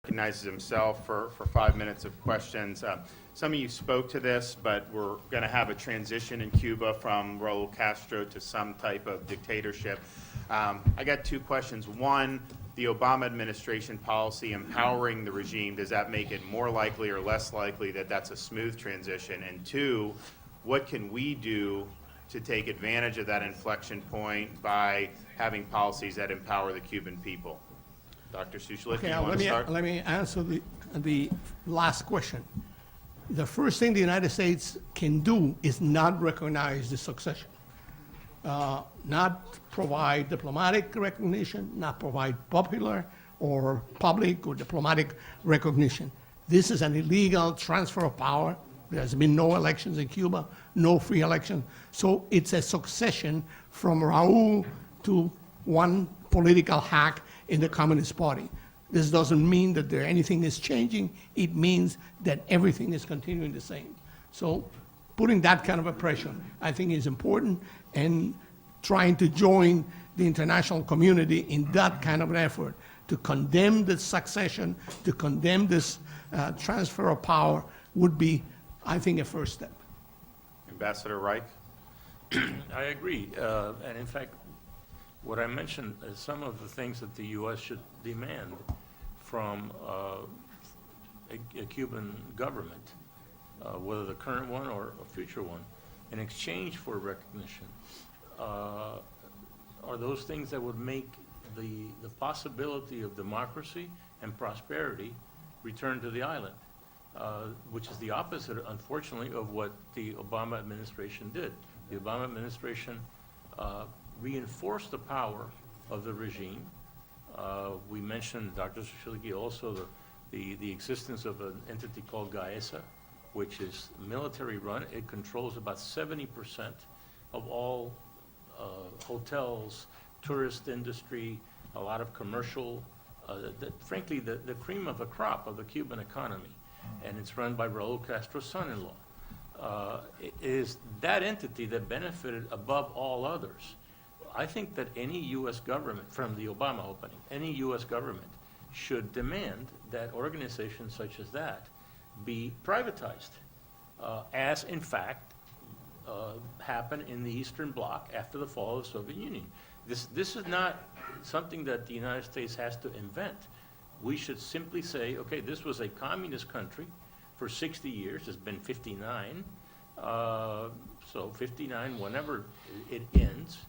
Recognizes himself for 5 minutes of questions. Some of you spoke to this, but we're going to have a transition in Cuba from Raul Castro to some type of dictatorship. I got two questions. One, the Obama administration policy empowering the regime, does that make it more likely or less likely that that's a smooth transition? And two, what can we do to take advantage of that inflection point by having policies that empower the Cuban people? Dr. Suchlik, Okay, you want to start? let me answer the last question. The first thing the United States can do is not recognize the succession, not provide diplomatic recognition, not provide popular or public or diplomatic recognition. This is an illegal transfer of power. There's been no elections in Cuba, no free election. So it's a succession from Raul to one political hack in the Communist Party. This doesn't mean that anything is changing. It means that everything is continuing the same. So putting that kind of a pressure, I think, is important, and trying to join the international community in that kind of an effort to condemn the succession, to condemn this transfer of power would be, I think, a first step. Ambassador Reich? I agree. And in fact, what I mentioned is some of the things that the U.S. should demand from a Cuban government, whether the current one or a future one, in exchange for recognition, are those things that would make the possibility of democracy and prosperity return to the island, which is the opposite, unfortunately, of what the Obama administration did. The Obama administration reinforced the power of the regime. We mentioned, Dr. Suchlik, also the existence of an entity called GAESA, which is military run. It controls about 70% of all hotels, tourist industry, a lot of commercial, frankly, the cream of the crop of the Cuban economy. And it's run by Raul Castro's son-in-law. It is that entity that benefited above all others. I think that any U.S. government, from the Obama opening, any U.S. government should demand that organizations such as that be privatized, as in fact happened in the Eastern Bloc after the fall of the Soviet Union. This is not something that the United States has to invent. We should simply say, okay, this was a communist country for 60 years. It's been 59, so 59 whenever it ends.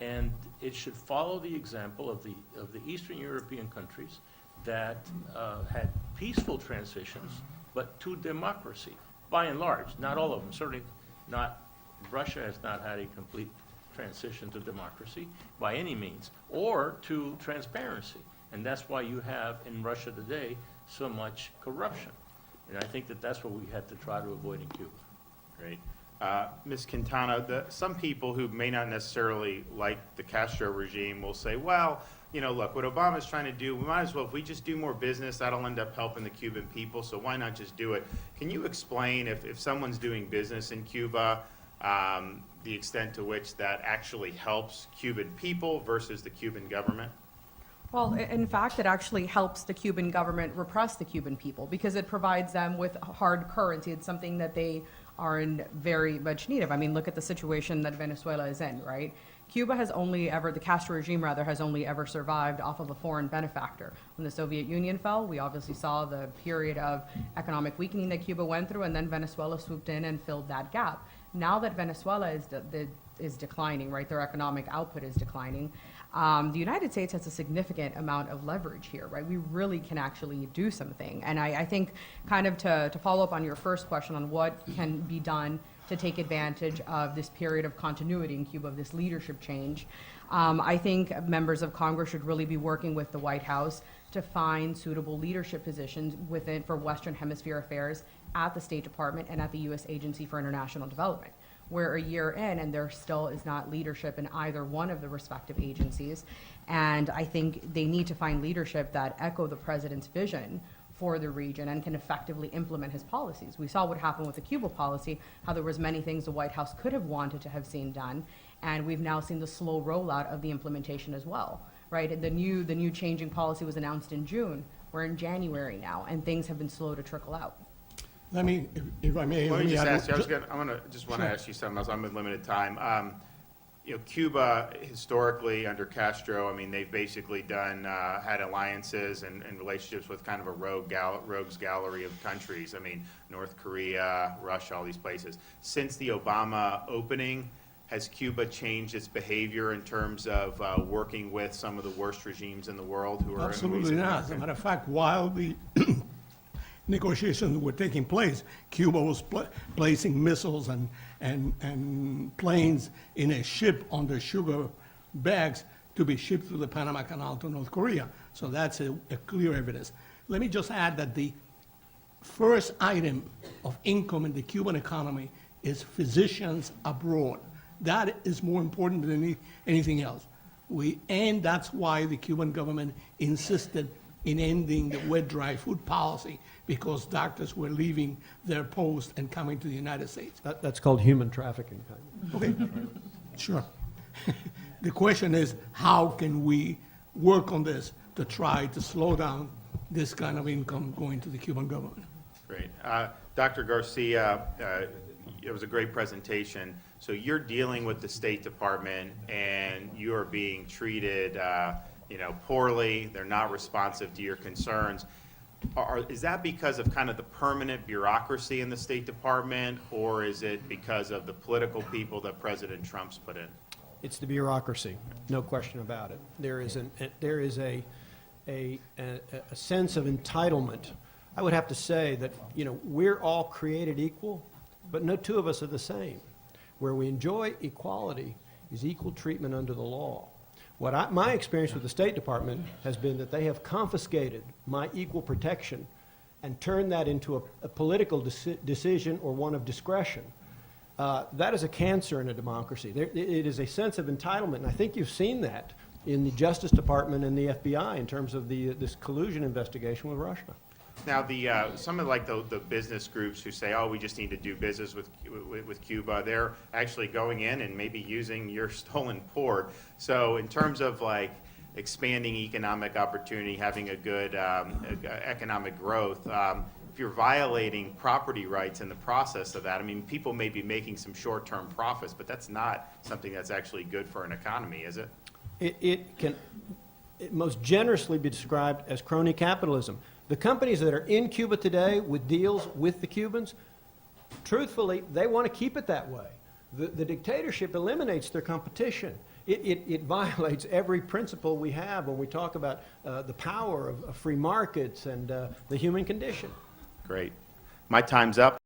And it should follow the example of the Eastern European countries that had peaceful transitions, but to democracy, by and large. Not all of them, certainly not. Russia has not had a complete transition to democracy by any means, or to transparency. And that's why you have in Russia today so much corruption. And I think that that's what we have to try to avoid in Cuba. Great. Ms. Quintana, some people who may not necessarily like the Castro regime will say, well, you know, look, what Obama's trying to do, we might as well, if we just do more business, that'll end up helping the Cuban people, so why not just do it? Can you explain, if someone's doing business in Cuba, the extent to which that actually helps Cuban people versus the Cuban government? Well, in fact, it actually helps the Cuban government repress the Cuban people because it provides them with hard currency. It's something that they are in very much need of. I mean, look at the situation that Venezuela is in, right? Cuba has only ever, the Castro regime rather, has only ever survived off of a foreign benefactor. When the Soviet Union fell, we obviously saw the period of economic weakening that Cuba went through, and then Venezuela swooped in and filled that gap. Now that Venezuela is declining, right, their economic output is declining, the United States has a significant amount of leverage here, right? We really can actually do something. And I think kind of to follow up on your first question on what can be done to take advantage of this period of continuity in Cuba, of this leadership change, I think members of Congress should really be working with the White House to find suitable leadership positions within for Western Hemisphere affairs at the State Department and at the U.S. Agency for International Development. We're a year in and there still is not leadership in either one of the respective agencies. And I think they need to find leadership that echo the president's vision for the region and can effectively implement his policies. We saw what happened with the Cuba policy, how there was many things the White House could have wanted to have seen done, and we've now seen the slow rollout of the implementation as well, right? The new changing policy was announced in June. We're in January now, and things have been slow to trickle out. Let me, if I may, Let me just add- ask you, I want to Sure. ask you something else. I'm with limited time. Cuba historically under Castro, I mean, they've basically had alliances and relationships with kind of a rogues gallery of countries. I mean, North Korea, Russia, all these places. Since the Obama opening, has Cuba changed its behavior in terms of working with some of the worst regimes in the world who are Absolutely not. As a matter of fact, while the negotiations were taking place, Cuba was placing missiles and planes in a ship under sugar bags to be shipped through the Panama Canal to North Korea. So that's a clear evidence. Let me just add that the first item of income in the Cuban economy is physicians abroad. That is more important than anything else. And that's why the Cuban government insisted in ending the wet-dry food policy, because doctors were leaving their post and coming to the United States. That's called human trafficking. Okay, sure. The question is, how can we work on this to try to slow down this kind of income going to the Cuban government? Great. Dr. Garcia, it was a great presentation. So you're dealing with the State Department, and you are being treated poorly. They're not responsive to your concerns. Is that because of kind of the permanent bureaucracy in the State Department, or is it because of the political people that President Trump's put in? It's the bureaucracy, no question about it. There is a sense of entitlement. I would have to say that, we're all created equal, but no two of us are the same. Where we enjoy equality is equal treatment under the law. My experience with the State Department has been that they have confiscated my equal protection and turned that into a political decision or one of discretion. That is a cancer in a democracy. It is a sense of entitlement, and I think you've seen that in the Justice Department and the FBI in terms of this collusion investigation with Russia. Now, some of the business groups who say, "Oh, we just need to do business with Cuba," they're actually going in and maybe using your stolen port. So, in terms of expanding economic opportunity, having a good economic growth, if you're violating property rights in the process of that, I mean, people may be making some short-term profits, but that's not something that's actually good for an economy, is it? It can most generously be described as crony capitalism. The companies that are in Cuba today with deals with the Cubans, truthfully, they want to keep it that way. The dictatorship eliminates their competition. It violates every principle we have when we talk about the power of free markets and the human condition. Great. My time's up.